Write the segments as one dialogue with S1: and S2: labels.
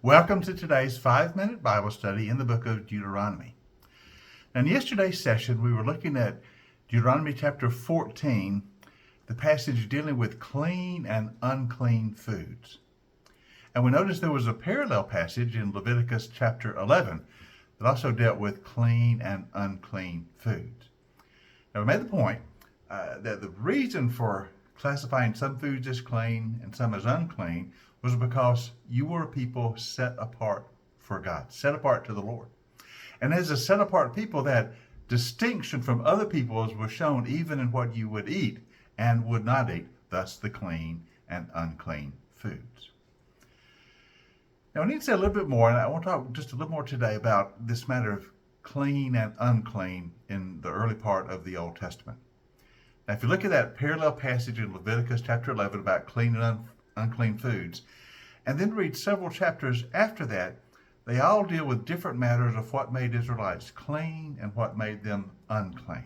S1: Welcome to today's 5-minute Bible study in the book of Deuteronomy. Now, in yesterday's session, we were looking at Deuteronomy chapter 14, the passage dealing with clean and unclean foods. And we noticed there was a parallel passage in Leviticus chapter 11 that also dealt with clean and unclean foods. Now, we made the point that the reason for classifying some foods as clean and some as unclean was because you were a people set apart for God, set apart to the Lord. And as a set apart people, that distinction from other peoples was shown even in what you would eat and would not eat, thus the clean and unclean foods. Now, I need to say a little bit more, and I want to talk just a little more today about this matter of clean and unclean in the early part of the Old Testament. Now, if you look at that parallel passage in Leviticus chapter 11 about clean and unclean foods, and then read several chapters after that, they all deal with different matters of what made Israelites clean and what made them unclean.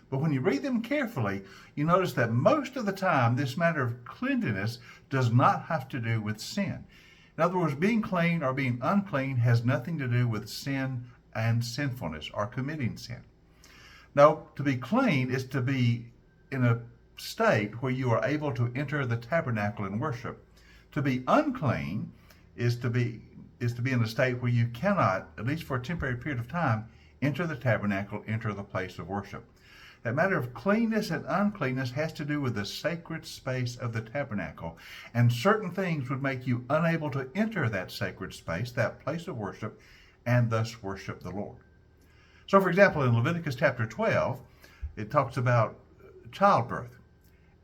S1: But when you read them carefully, you notice that most of the time this matter of cleanliness does not have to do with sin. In other words, being clean or being unclean has nothing to do with sin and sinfulness or committing sin. No, to be clean is to be in a state where you are able to enter the tabernacle and worship. To be unclean is to be in a state where you cannot, at least for a temporary period of time, enter the tabernacle, enter the place of worship. That matter of cleanness and uncleanness has to do with the sacred space of the tabernacle, and certain things would make you unable to enter that sacred space, that place of worship, and thus worship the Lord. So, for example, in Leviticus chapter 12, it talks about childbirth,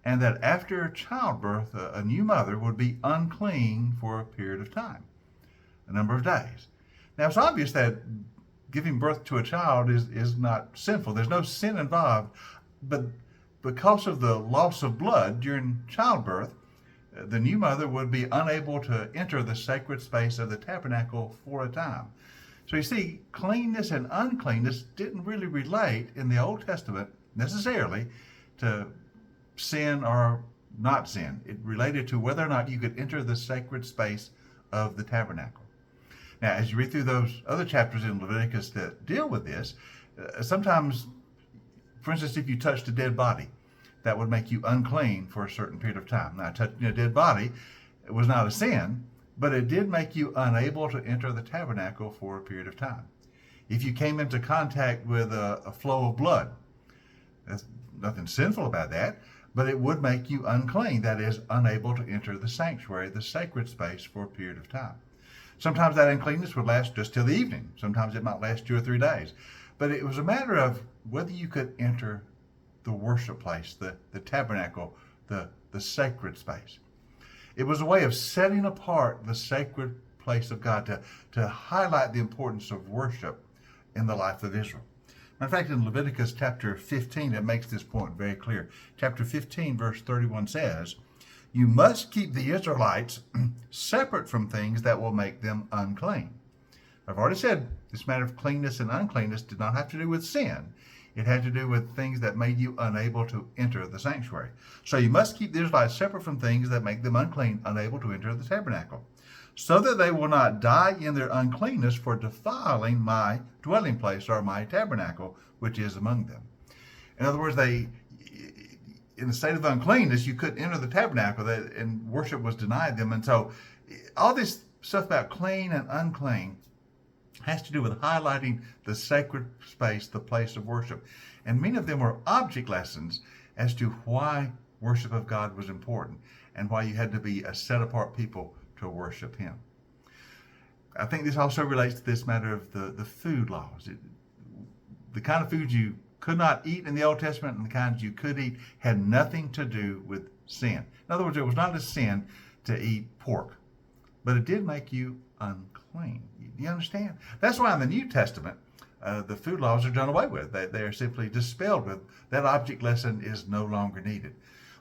S1: and that after childbirth, a new mother would be unclean for a period of time, a number of days. Now, it's obvious that giving birth to a child is not sinful. There's no sin involved, but because of the loss of blood during childbirth, the new mother would be unable to enter the sacred space of the tabernacle for a time. So you see, cleanness and uncleanness didn't really relate in the Old Testament necessarily to sin or not sin. It related to whether or not you could enter the sacred space of the tabernacle. Now, as you read through those other chapters in Leviticus that deal with this, sometimes, for instance, if you touched a dead body, that would make you unclean for a certain period of time. Now, touching a dead body was not a sin, but it did make you unable to enter the tabernacle for a period of time. If you came into contact with a flow of blood, there's nothing sinful about that, but it would make you unclean, that is, unable to enter the sanctuary, the sacred space, for a period of time. Sometimes that uncleanness would last just till the evening. Sometimes it might last 2 or 3 days. But it was a matter of whether you could enter the worship place, the tabernacle, the sacred space. It was a way of setting apart the sacred place of God to highlight the importance of worship in the life of Israel. In fact, in Leviticus chapter 15, it makes this point very clear. Chapter 15, verse 31 says, "You must keep the Israelites separate from things that will make them unclean." I've already said this matter of cleanness and uncleanness did not have to do with sin. It had to do with things that made you unable to enter the sanctuary. So you must keep the Israelites separate from things that make them unclean, unable to enter the tabernacle, so that they will not die in their uncleanness for defiling my dwelling place or my tabernacle, which is among them. In other words, in the state of uncleanness, you couldn't enter the tabernacle, and worship was denied them. And so all this stuff about clean and unclean has to do with highlighting the sacred space, the place of worship. And many of them were object lessons as to why worship of God was important and why you had to be a set-apart people to worship Him. I think this also relates to this matter of the food laws. The kind of foods you could not eat in the Old Testament and the kinds you could eat had nothing to do with sin. In other words, it was not a sin to eat pork, but it did make you unclean. You understand? That's why in the New Testament, the food laws are done away with. They are simply dispelled with. That object lesson is no longer needed.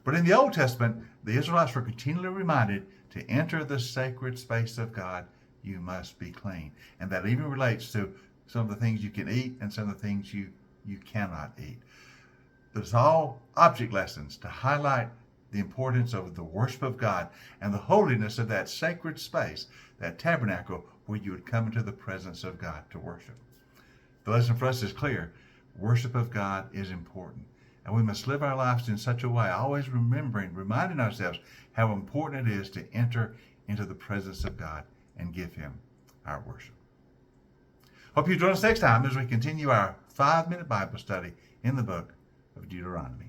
S1: But in the Old Testament, the Israelites were continually reminded to enter the sacred space of God, you must be clean. And that even relates to some of the things you can eat and some of the things you cannot eat. But it's all object lessons to highlight the importance of the worship of God and the holiness of that sacred space, that tabernacle where you would come into the presence of God to worship. The lesson for us is clear. Worship of God is important. And we must live our lives in such a way, always reminding ourselves how important it is to enter into the presence of God and give him our worship. Hope you join us next time as we continue our 5-minute Bible study in the book of Deuteronomy.